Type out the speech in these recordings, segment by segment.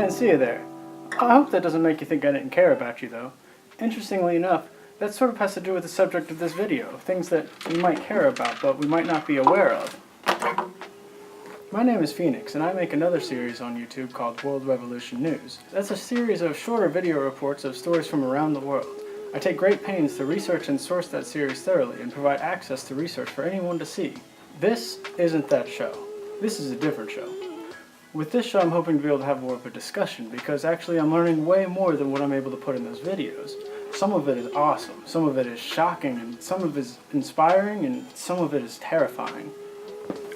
didn't see you there. I hope that doesn't make you think I didn't care about you, though. Interestingly enough, that sort of has to do with the subject of this video, things that we might care about, but we might not be aware of. My name is Phoenix, and I make another series on YouTube called World Revolution News. That's a series of shorter video reports of stories from around the world. I take great pains to research and source that series thoroughly and provide access to research for anyone to see. This isn't that show. This is a different show. With this show, I'm hoping to be able to have more of a discussion, because actually I'm learning way more than what I'm able to put in those videos. Some of it is awesome, some of it is shocking, and some of it is inspiring, and some of it is terrifying.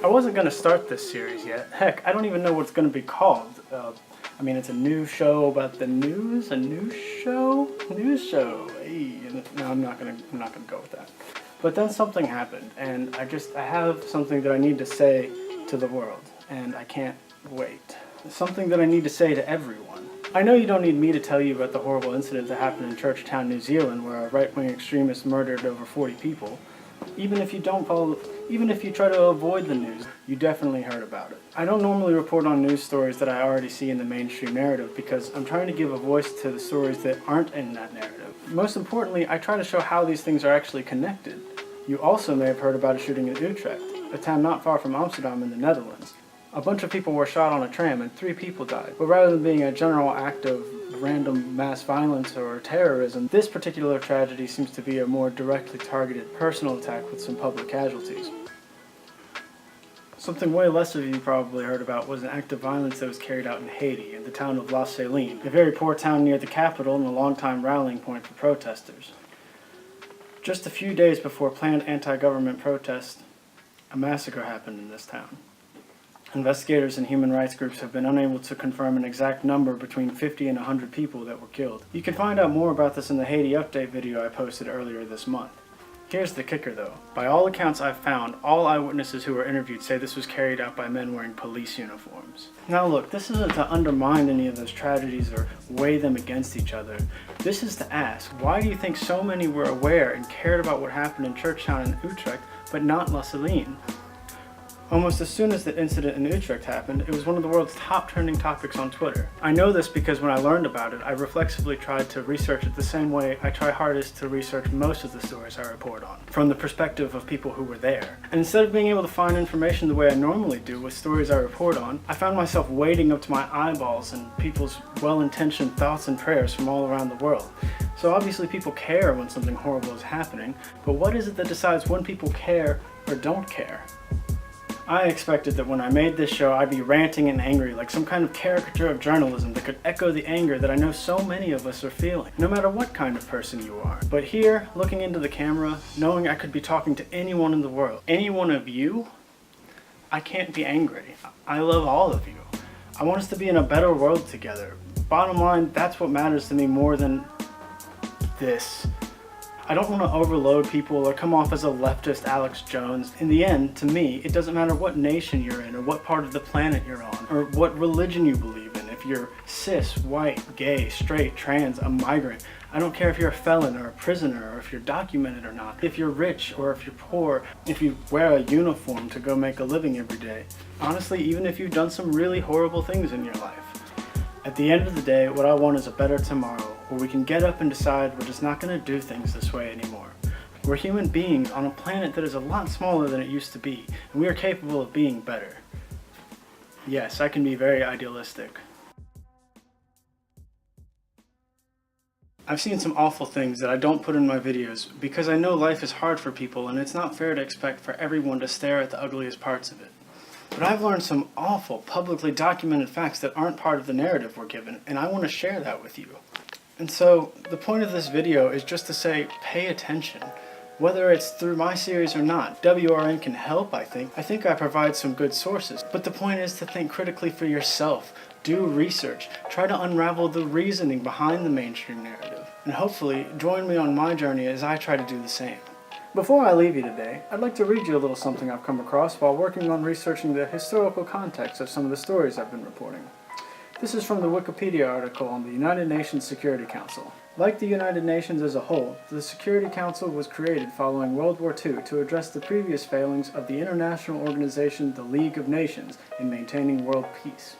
I wasn't going to start this series yet. Heck, I don't even know what it's going to be called. I mean, it's a new show about the news? A news show? News show. Hey, no, I'm not gonna go with that. But then something happened, and I have something that I need to say to the world, and I can't wait. Something that I need to say to everyone. I know you don't need me to tell you about the horrible incident that happened in Churchtown, New Zealand, where a right-wing extremist murdered over 40 people. Even if you try to avoid the news, you definitely heard about it. I don't normally report on news stories that I already see in the mainstream narrative because I'm trying to give a voice to the stories that aren't in that narrative. Most importantly, I try to show how these things are actually connected. You also may have heard about a shooting in Utrecht, a town not far from Amsterdam in the Netherlands. A bunch of people were shot on a tram and 3 people died. But rather than being a general act of random mass violence or terrorism, this particular tragedy seems to be a more directly targeted personal attack with some public casualties. Something way less of you probably heard about was an act of violence that was carried out in Haiti, in the town of La Saline, a very poor town near the capital and a long-time rallying point for protesters. Just a few days before planned anti-government protests, a massacre happened in this town. Investigators and human rights groups have been unable to confirm an exact number between 50 and 100 people that were killed. You can find out more about this in the Haiti update video I posted earlier this month. Here's the kicker though. By all accounts I've found, all eyewitnesses who were interviewed say this was carried out by men wearing police uniforms. Now look, this isn't to undermine any of those tragedies or weigh them against each other. This is to ask, why do you think so many were aware and cared about what happened in Churchtown and Utrecht, but not La Saline? Almost as soon as the incident in Utrecht happened, it was one of the world's top trending topics on Twitter. I know this because when I learned about it, I reflexively tried to research it the same way I try hardest to research most of the stories I report on, from the perspective of people who were there. And instead of being able to find information the way I normally do with stories I report on, I found myself wading up to my eyeballs in people's well-intentioned thoughts and prayers from all around the world. So obviously people care when something horrible is happening, but what is it that decides when people care or don't care? I expected that when I made this show, I'd be ranting and angry like some kind of caricature of journalism that could echo the anger that I know so many of us are feeling, no matter what kind of person you are. But here, looking into the camera, knowing I could be talking to anyone in the world, any one of you, I can't be angry. I love all of you. I want us to be in a better world together. Bottom line, that's what matters to me more than this. I don't want to overload people or come off as a leftist Alex Jones. In the end, to me, it doesn't matter what nation you're in or what part of the planet you're on or what religion you believe in. If you're cis, white, gay, straight, trans, a migrant. I don't care if you're a felon or a prisoner or if you're documented or not. If you're rich or if you're poor. If you wear a uniform to go make a living every day. Honestly, even if you've done some really horrible things in your life. At the end of the day, what I want is a better tomorrow, where we can get up and decide we're just not going to do things this way anymore. We're human beings on a planet that is a lot smaller than it used to be, and we are capable of being better. Yes, I can be very idealistic. I've seen some awful things that I don't put in my videos because I know life is hard for people and it's not fair to expect for everyone to stare at the ugliest parts of it. But I've learned some awful, publicly documented facts that aren't part of the narrative we're given, and I want to share that with you. And so, the point of this video is just to say, pay attention. Whether it's through my series or not, WRN can help, I think. I think I provide some good sources. But the point is to think critically for yourself. Do research. Try to unravel the reasoning behind the mainstream narrative. And hopefully, join me on my journey as I try to do the same. Before I leave you today, I'd like to read you a little something I've come across while working on researching the historical context of some of the stories I've been reporting. This is from the Wikipedia article on the United Nations Security Council. Like the United Nations as a whole, the Security Council was created following World War II to address the previous failings of the international organization the League of Nations in maintaining world peace.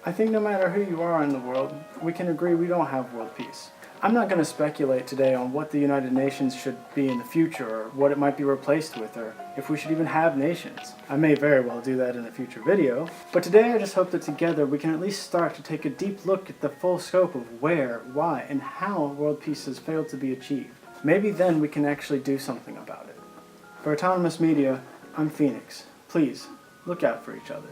I think no matter who you are in the world, we can agree we don't have world peace. I'm not going to speculate today on what the United Nations should be in the future, or what it might be replaced with, or if we should even have nations. I may very well do that in a future video, but today I just hope that together we can at least start to take a deep look at the full scope of where, why, and how world peace has failed to be achieved. Maybe then we can actually do something about it. For Autonomous Media, I'm Phoenix. Please, look out for each other.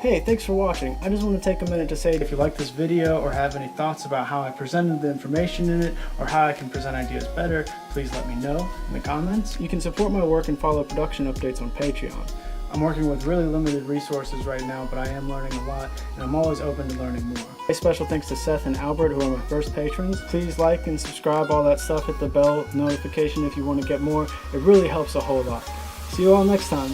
Hey, thanks for watching. I just want to take a minute to say if you like this video or have any thoughts about how I presented the information in it or how I can present ideas better, please let me know in the comments. You can support my work and follow production updates on Patreon. I'm working with really limited resources right now, but I am learning a lot and I'm always open to learning more. A special thanks to Seth and Albert, who are my first patrons. Please like and subscribe, all that stuff. Hit the bell notification if you want to get more. It really helps a whole lot. See you all next time.